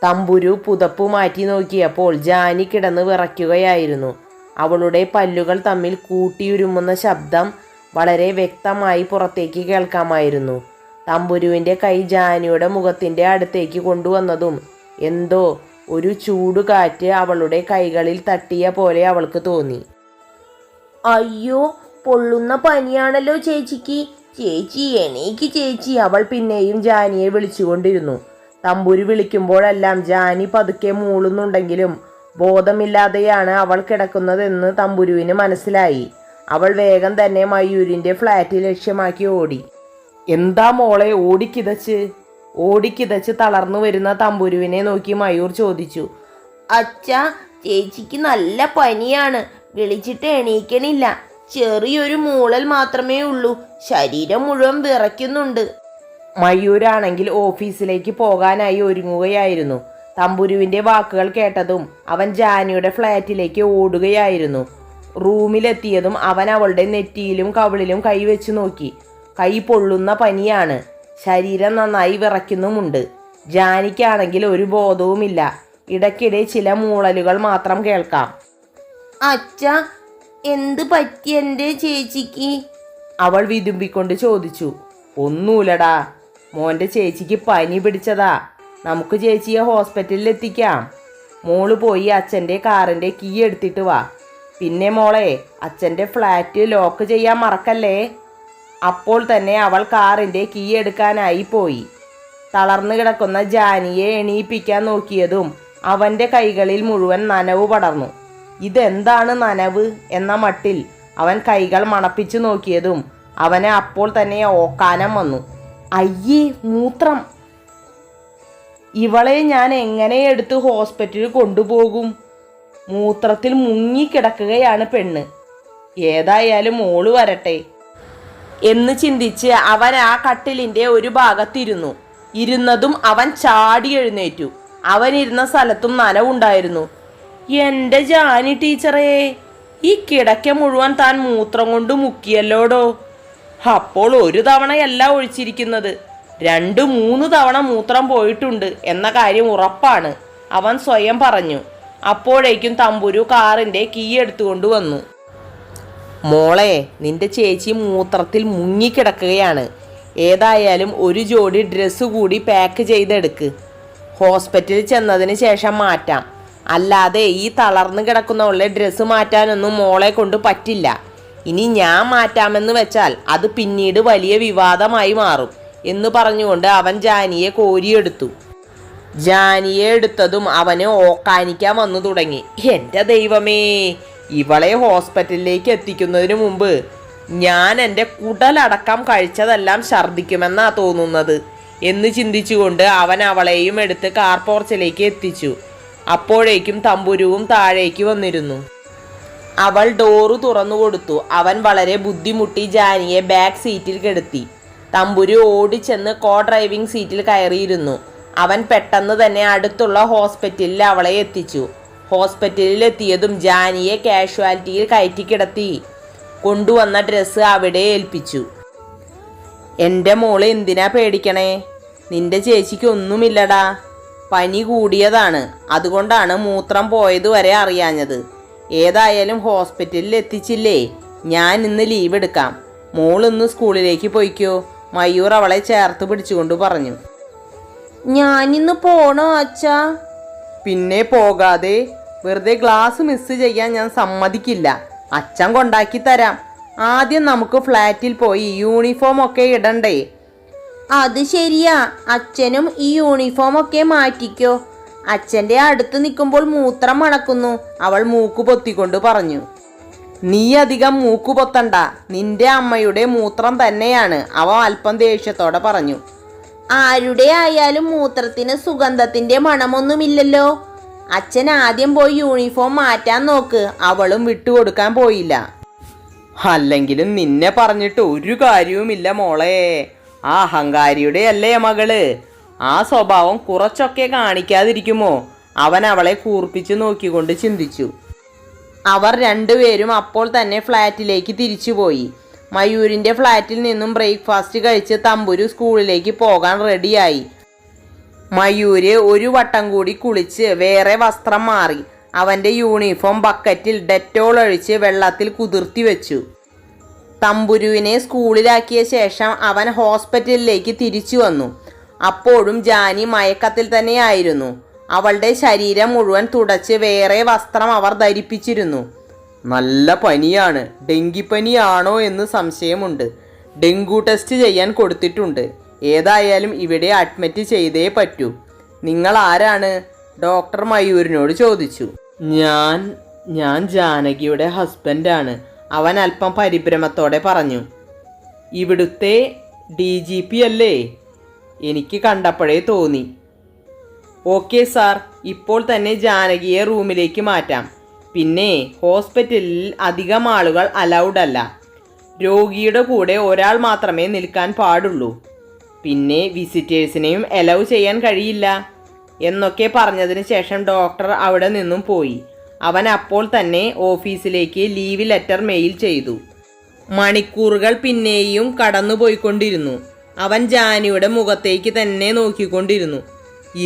തമ്പുരു പുതപ്പു മാറ്റി നോക്കിയപ്പോൾ ജാനി കിടന്ന് വിറയ്ക്കുകയായിരുന്നു. അവളുടെ പല്ലുകൾ തമ്മിൽ കൂട്ടിയുരുമുന്ന ശബ്ദം വളരെ വ്യക്തമായി പുറത്തേക്ക് കേൾക്കാമായിരുന്നു. തമ്പുരുവിൻ്റെ കൈ ജാനിയുടെ മുഖത്തിൻ്റെ അടുത്തേക്ക് കൊണ്ടുവന്നതും എന്തോ ഒരു ചൂടുകാറ്റ് അവളുടെ കൈകളിൽ തട്ടിയ പോലെ അവൾക്ക് തോന്നി. അയ്യോ, പൊള്ളുന്ന പനിയാണല്ലോ ചേച്ചിക്ക്. ചേച്ചി എണീക്ക് ചേച്ചി. അവൾ പിന്നെയും ജാനിയെ വിളിച്ചുകൊണ്ടിരുന്നു. തമ്പുരു വിളിക്കുമ്പോഴെല്ലാം ജാനി പതുക്കെ മൂളുന്നുണ്ടെങ്കിലും ബോധമില്ലാതെയാണ് അവൾ കിടക്കുന്നതെന്ന് തമ്പുരുവിന് മനസ്സിലായി. അവൾ വേഗം തന്നെ മയൂരിൻ്റെ ഫ്ലാറ്റ് ലക്ഷ്യമാക്കി ഓടി. എന്താ മോളെ ഓടിക്കിതച്ച് തളർന്നു വരുന്ന തമ്പുരുവിനെ നോക്കി മയൂർ ചോദിച്ചു. അച്ഛാ, ചേച്ചിക്ക് നല്ല പനിയാണ്. വിളിച്ചിട്ട് എണീക്കണില്ല. ചെറിയൊരു മൂളൽ മാത്രമേ ഉള്ളൂ. ശരീരം മുഴുവൻ വിറയ്ക്കുന്നുണ്ട്. മയൂരാണെങ്കിൽ ഓഫീസിലേക്ക് പോകാനായി ഒരുങ്ങുകയായിരുന്നു. തമ്പുരുവിൻ്റെ വാക്കുകൾ കേട്ടതും അവൻ ജാനിയുടെ ഫ്ലാറ്റിലേക്ക് ഓടുകയായിരുന്നു. റൂമിലെത്തിയതും അവൻ അവളുടെ നെറ്റിയിലും കവിളിലും കൈവച്ച് നോക്കി. കൈ പൊള്ളുന്ന പനിയാണ്. ശരീരം നന്നായി വിറയ്ക്കുന്നുമുണ്ട്. ജാനിക്കാണെങ്കിൽ ഒരു ബോധവുമില്ല. ഇടയ്ക്കിടെ ചില മൂളലുകൾ മാത്രം കേൾക്കാം. അച്ഛാ, എന്ത് പറ്റി എൻ്റെ ചേച്ചിക്ക്? അവൾ വിതുമ്പിക്കൊണ്ട് ചോദിച്ചു. ഒന്നുമില്ലടാ മോൻ്റെ ചേച്ചിക്ക് പനി പിടിച്ചതാ. നമുക്ക് ചേച്ചിയെ ഹോസ്പിറ്റലിൽ എത്തിക്കാം. മോള് പോയി അച്ഛൻ്റെ കാറിൻ്റെ കീ എടുത്തിട്ട് വാ. പിന്നെ മോളെ, അച്ഛൻ്റെ ഫ്ലാറ്റ് ലോക്ക് ചെയ്യാൻ മറക്കല്ലേ. അപ്പോൾ തന്നെ അവൾ കാറിൻ്റെ കീ എടുക്കാനായി പോയി. തളർന്നു കിടക്കുന്ന ജാനിയെ എണീപ്പിക്കാൻ നോക്കിയതും അവൻ്റെ കൈകളിൽ മുഴുവൻ നനവ് പടർന്നു. ഇതെന്താണ് നനവ് എന്ന മട്ടിൽ അവൻ കൈകൾ മണപ്പിച്ചു നോക്കിയതും അവന് അപ്പോൾ തന്നെ ഓക്കാനം വന്നു. അയ്യേ, മൂത്രം! ഇവളെ ഞാൻ എങ്ങനെ എടുത്ത് ഹോസ്പിറ്റലിൽ കൊണ്ടുപോകും? മൂത്രത്തിൽ മുങ്ങിക്കിടക്കുകയാണ് പെണ്ണ്. ഏതായാലും മോള് വരട്ടെ എന്ന് ചിന്തിച്ച് അവൻ ആ കട്ടിലിൻ്റെ ഒരു ഭാഗത്തിരുന്നു. ഇരുന്നതും അവൻ ചാടി എഴുന്നേറ്റു. അവനിരുന്ന സ്ഥലത്തും നനവുണ്ടായിരുന്നു. എൻ്റെ ജാനി ടീച്ചറേ, ഈ കിടക്ക മുഴുവൻ താൻ മൂത്രം കൊണ്ട് മുക്കിയല്ലോടോ. അപ്പോൾ ഒരു തവണയല്ല ഒഴിച്ചിരിക്കുന്നത്, 2-3 തവണ മൂത്രം പോയിട്ടുണ്ട് എന്ന കാര്യം ഉറപ്പാണ്, അവൻ സ്വയം പറഞ്ഞു. അപ്പോഴേക്കും തമ്പുരു കാറിൻ്റെ കീ എടുത്തുകൊണ്ട് വന്നു. മോളെ, നിന്റെ ചേച്ചി മൂത്രത്തിൽ മുങ്ങിക്കിടക്കുകയാണ്. ഏതായാലും ഒരു ജോഡി ഡ്രസ്സ് കൂടി പാക്ക് ചെയ്തെടുക്ക്. ഹോസ്പിറ്റലിൽ ചെന്നതിന് ശേഷം മാറ്റാം. അല്ലാതെ ഈ തളർന്നു കിടക്കുന്നവളുടെ ഡ്രസ്സ് മാറ്റാനൊന്നും മോളെ കൊണ്ട് പറ്റില്ല. ഇനി ഞാൻ മാറ്റാമെന്ന് വെച്ചാൽ അത് പിന്നീട് വലിയ വിവാദമായി മാറും എന്ന് പറഞ്ഞുകൊണ്ട് അവൻ ജാനിയെ കോരിയെടുത്തു. ജാനിയെ എടുത്തതും അവന് ഓക്കാനിക്കാൻ വന്നു തുടങ്ങി. എൻ്റെ ദൈവമേ, ഇവളെ ഹോസ്പിറ്റലിലേക്ക് എത്തിക്കുന്നതിന് മുമ്പ് ഞാൻ എൻ്റെ കുടലടക്കം കഴിച്ചതെല്ലാം ഛർദ്ദിക്കുമെന്നാ തോന്നുന്നത് എന്ന് ചിന്തിച്ചുകൊണ്ട് അവൻ അവളെയും എടുത്ത് കാർ പോർച്ചിലേക്ക് എത്തിച്ചു. അപ്പോഴേക്കും തമ്പുരുവും താഴേക്ക് വന്നിരുന്നു. അവൾ ഡോറ് തുറന്നു കൊടുത്തു. അവൻ വളരെ ബുദ്ധിമുട്ടി ജാനിയെ ബാക്ക് സീറ്റിൽ കിടത്തി. തമ്പുരു ഓടിച്ചെന്ന് കോ ഡ്രൈവിംഗ് സീറ്റിൽ കയറിയിരുന്നു. അവൻ പെട്ടെന്ന് തന്നെ അടുത്തുള്ള ഹോസ്പിറ്റലിൽ അവളെ എത്തിച്ചു. ഹോസ്പിറ്റലിൽ എത്തിയതും ജാനിയെ കാഷ്വാലിറ്റിയിൽ കയറ്റിക്കിടത്തി. കൊണ്ടുവന്ന ഡ്രസ്സ് അവിടെ ഏൽപ്പിച്ചു. എൻ്റെ മോള് എന്തിനാ പേടിക്കണേ? നിന്റെ ചേച്ചിക്ക് ഒന്നുമില്ലടാ. പനി കൂടിയതാണ്. അതുകൊണ്ടാണ് മൂത്രം പോയത് വരെ അറിയാഞ്ഞത്. ഏതായാലും ഹോസ്പിറ്റലിൽ എത്തിച്ചില്ലേ, ഞാൻ ഇന്ന് ലീവ് എടുക്കാം. മോളിന്ന് സ്കൂളിലേക്ക് പോയിക്കോ, മയൂർ അവളെ ചേർത്ത് പിടിച്ചുകൊണ്ട് പറഞ്ഞു. ഞാനിന്ന് പോണോ അച്ഛാ? പിന്നെ പോകാതെ. വെറുതെ ക്ലാസ് മിസ് ചെയ്യാൻ ഞാൻ സമ്മതിക്കില്ല. അച്ഛൻ കൊണ്ടാക്കി തരാം. ആദ്യം നമുക്ക് ഫ്ലാറ്റിൽ പോയി യൂണിഫോം ഒക്കെ ഇടണ്ടേ? അത് ശരിയാ. അച്ഛനും ഈ യൂണിഫോം ഒക്കെ മാറ്റിക്കോ. അച്ഛൻ്റെ അടുത്ത് നിൽക്കുമ്പോൾ മൂത്രം മണക്കുന്നു, അവൾ മൂക്കു പൊത്തിക്കൊണ്ട് പറഞ്ഞു. നീ അധികം മൂക്കു പൊത്തണ്ട, നിന്റെ അമ്മയുടെ മൂത്രം തന്നെയാണ്, അവ അല്പം ദേഷ്യത്തോടെ പറഞ്ഞു. ആരുടെ ആയാലും മൂത്രത്തിന് സുഗന്ധത്തിന്റെ മണമൊന്നുമില്ലല്ലോ. അച്ഛൻ ആദ്യം പോയി യൂണിഫോം മാറ്റാൻ നോക്ക്. അവളും വിട്ടുകൊടുക്കാൻ പോയില്ല. അല്ലെങ്കിലും നിന്നെ പറഞ്ഞിട്ട് ഒരു കാര്യവുമില്ല മോളെ. ആ അഹങ്കാരിയുടെ അല്ലേ മകള്. ആ സ്വഭാവം കുറച്ചൊക്കെ കാണിക്കാതിരിക്കുമോ? അവൻ അവളെ കൂർപ്പിച്ചു നോക്കിക്കൊണ്ട് ചിന്തിച്ചു. അവർ രണ്ടുപേരും അപ്പോൾ തന്നെ ഫ്ലാറ്റിലേക്ക് തിരിച്ചുപോയി. മയൂരിൻ്റെ ഫ്ലാറ്റിൽ നിന്നും ബ്രേക്ക്ഫാസ്റ്റ് കഴിച്ച് തമ്പുരു സ്കൂളിലേക്ക് പോകാൻ റെഡിയായി. മയൂര് ഒരു വട്ടം കൂടി കുളിച്ച് വേറെ വസ്ത്രം മാറി അവൻ്റെ യൂണിഫോം ബക്കറ്റിൽ ഡെറ്റോൾ ഒഴിച്ച് വെള്ളത്തിൽ കുതിർത്തി വെച്ചു. തമ്പുരുവിനെ സ്കൂളിലാക്കിയ ശേഷം അവൻ ഹോസ്പിറ്റലിലേക്ക് തിരിച്ചു വന്നു. അപ്പോഴും ജാനി മയക്കത്തിൽ തന്നെയായിരുന്നു. അവളുടെ ശരീരം മുഴുവൻ തുടച്ച് വേറെ വസ്ത്രം അവർ ധരിപ്പിച്ചിരുന്നു. നല്ല പനിയാണ്, ഡെങ്കിപ്പനിയാണോ എന്ന് സംശയമുണ്ട്. ഡെങ്കു ടെസ്റ്റ് ചെയ്യാൻ കൊടുത്തിട്ടുണ്ട്. ഏതായാലും ഇവിടെ അഡ്മിറ്റ് ചെയ്തേ പറ്റൂ. നിങ്ങൾ ആരാണ്? ഡോക്ടർ മയൂരിനോട് ചോദിച്ചു. ഞാൻ ജാനകിയുടെ ഹസ്ബൻഡാണ്, അവൻ അല്പം പരിഭ്രമത്തോടെ പറഞ്ഞു. ഇവിടുത്തെ DGP അല്ലേ? എനിക്ക് കണ്ടപ്പോഴേ തോന്നി. ഓക്കെ സാർ, ഇപ്പോൾ തന്നെ ജാനകിയെ റൂമിലേക്ക് മാറ്റാം. പിന്നെ ഹോസ്പിറ്റലിൽ അധികം ആളുകൾ അലൗഡ് അല്ല. രോഗിയുടെ കൂടെ ഒരാൾ മാത്രമേ നിൽക്കാൻ പാടുള്ളൂ. പിന്നെ വിസിറ്റേഴ്സിനെയും അലൗ ചെയ്യാൻ കഴിയില്ല എന്നൊക്കെ പറഞ്ഞതിന് ശേഷം ഡോക്ടർ അവിടെ നിന്നും പോയി. അവൻ അപ്പോൾ തന്നെ ഓഫീസിലേക്ക് ലീവ് ലെറ്റർ മെയിൽ ചെയ്തു. മണിക്കൂറുകൾ പിന്നെയും കടന്നുപോയിക്കൊണ്ടിരുന്നു. അവൻ ജാനിയുടെ മുഖത്തേക്ക് തന്നെ നോക്കിക്കൊണ്ടിരുന്നു.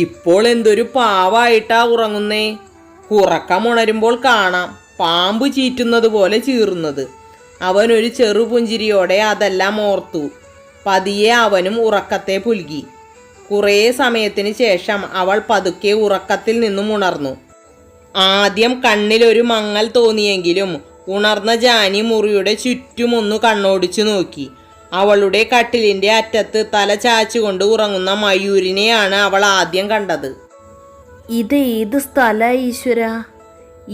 ഇപ്പോൾ എന്തൊരു പാവായിട്ടാ ഉറങ്ങുന്നേ. ഉറക്കമുണരുമ്പോൾ കാണാം പാമ്പ് ചീറ്റുന്നത് പോലെ ചീറുന്നത്. അവനൊരു ചെറുപുഞ്ചിരിയോടെ അതെല്ലാം ഓർത്തു. പതിയെ അവനും ഉറക്കത്തെ പുൽകി. കുറേ സമയത്തിന് ശേഷം അവൾ പതുക്കെ ഉറക്കത്തിൽ നിന്നും ഉണർന്നു. ആദ്യം കണ്ണിലൊരു മങ്ങൽ തോന്നിയെങ്കിലും ഉണർന്ന ജാനി മുറിയുടെ ചുറ്റുമൊന്നു കണ്ണോടിച്ചു നോക്കി. അവളുടെ കട്ടിലിൻ്റെ അറ്റത്ത് തല ചാച്ചുകൊണ്ട് ഉറങ്ങുന്ന മയൂരിനെയാണ് അവൾ ആദ്യം കണ്ടത്. ഇത് ഏത് സ്ഥല ഈശ്വര,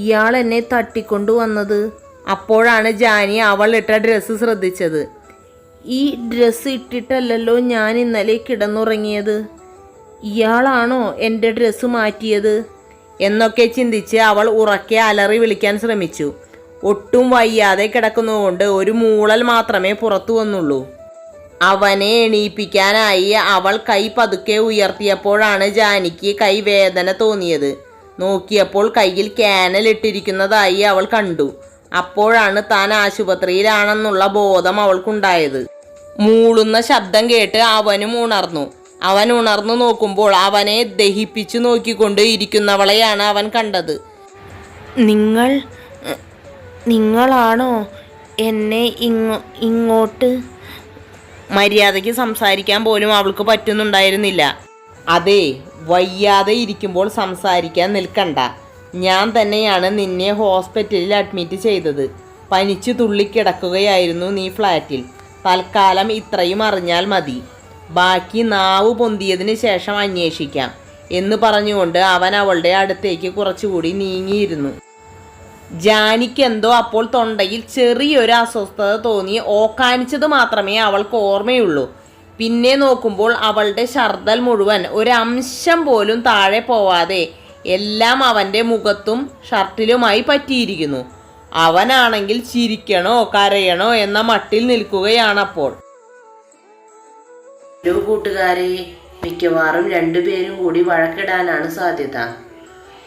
ഇയാൾ എന്നെ തട്ടിക്കൊണ്ടുവന്നത്? അപ്പോഴാണ് ജാനി അവൾ ഇട്ട ഡ്രസ്സ് ശ്രദ്ധിച്ചത്. ഈ ഡ്രസ്സ് ഇട്ടിട്ടല്ലല്ലോ ഞാൻ ഇന്നലെ കിടന്നുറങ്ങിയത്. ഇയാളാണോ എൻ്റെ ഡ്രസ്സ് മാറ്റിയത് എന്നൊക്കെ ചിന്തിച്ച് അവൾ ഉറക്കെ അലറി വിളിക്കാൻ ശ്രമിച്ചു. ഒട്ടും വയ്യാതെ കിടക്കുന്നതുകൊണ്ട് ഒരു മൂളൽ മാത്രമേ പുറത്തു വന്നുള്ളൂ. അവനെ എണീപ്പിക്കാനായി അവൾ കൈ പതുക്കെ ഉയർത്തിയപ്പോഴാണ് ജാനിക്ക് കൈ വേദന തോന്നിയത്. നോക്കിയപ്പോൾ കയ്യിൽ ക്യാനൽ ഇട്ടിരിക്കുന്നതായി അവൾ കണ്ടു. അപ്പോഴാണ് താൻ ആശുപത്രിയിലാണെന്നുള്ള ബോധം അവൾക്കുണ്ടായത്. മൂളുന്ന ശബ്ദം കേട്ട് അവനും ഉണർന്നു. അവൻ ഉണർന്നു നോക്കുമ്പോൾ അവനെ ദഹിപ്പിച്ചു നോക്കിക്കൊണ്ട് ഇരിക്കുന്നവളെയാണ് അവൻ കണ്ടത്. നിങ്ങളാണോ എന്നെ ഇങ്ങോട്ട്? മര്യാദയ്ക്ക് സംസാരിക്കാൻ പോലും അവൾക്ക് പറ്റുന്നുണ്ടായിരുന്നില്ല. അതെ, വയ്യാതെ ഇരിക്കുമ്പോൾ സംസാരിക്കാൻ നിൽക്കണ്ട. ഞാൻ തന്നെയാണ് നിന്നെ ഹോസ്പിറ്റലിൽ അഡ്മിറ്റ് ചെയ്തത്. പനിച്ചു തുള്ളിക്കിടക്കുകയായിരുന്നു നീ ഫ്ലാറ്റിൽ. തൽക്കാലം ഇത്രയും അറിഞ്ഞാൽ മതി. ബാക്കി നാവ് പൊന്തിയതിന് ശേഷം അന്വേഷിക്കാം എന്ന് പറഞ്ഞുകൊണ്ട് അവൻ അവളുടെ അടുത്തേക്ക് കുറച്ചുകൂടി നീങ്ങിയിരുന്നു. ജാനിക്കെന്തോ അപ്പോൾ തൊണ്ടയിൽ ചെറിയൊരു അസ്വസ്ഥത തോന്നി. ഓക്കാനിച്ചത് മാത്രമേ അവൾക്ക് ഓർമ്മയുള്ളൂ. പിന്നെ നോക്കുമ്പോൾ അവളുടെ ഛർദ്ദൽ മുഴുവൻ ഒരംശം പോലും താഴെ പോവാതെ എല്ലാം അവൻ്റെ മുഖത്തും ഷർട്ടിലുമായി പറ്റിയിരിക്കുന്നു. അവനാണെങ്കിൽ ചിരിക്കണോ കരയണോ എന്ന മട്ടിൽ നിൽക്കുകയാണപ്പോൾ. ഒരു കൂട്ടുകാരെ, മിക്കവാറും രണ്ടുപേരും കൂടി വഴക്കിടാനാണ് സാധ്യത.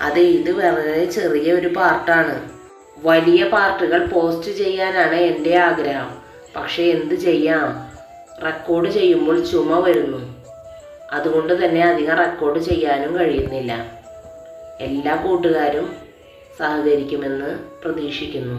അതെ, ഇത് വളരെ ചെറിയ ഒരു പാർട്ടാണ്. വലിയ പാർട്ടുകൾ പോസ്റ്റ് ചെയ്യാനാണ് എൻ്റെ ആഗ്രഹം. പക്ഷേ എന്ത് ചെയ്യാം, റെക്കോർഡ് ചെയ്യുമ്പോൾ ചുമ വരുന്നു. അതുകൊണ്ട് തന്നെ അധികം റെക്കോർഡ് ചെയ്യാനും കഴിയുന്നില്ല. എല്ലാ കൂട്ടുകാരും സഹകരിക്കുമെന്ന് പ്രതീക്ഷിക്കുന്നു.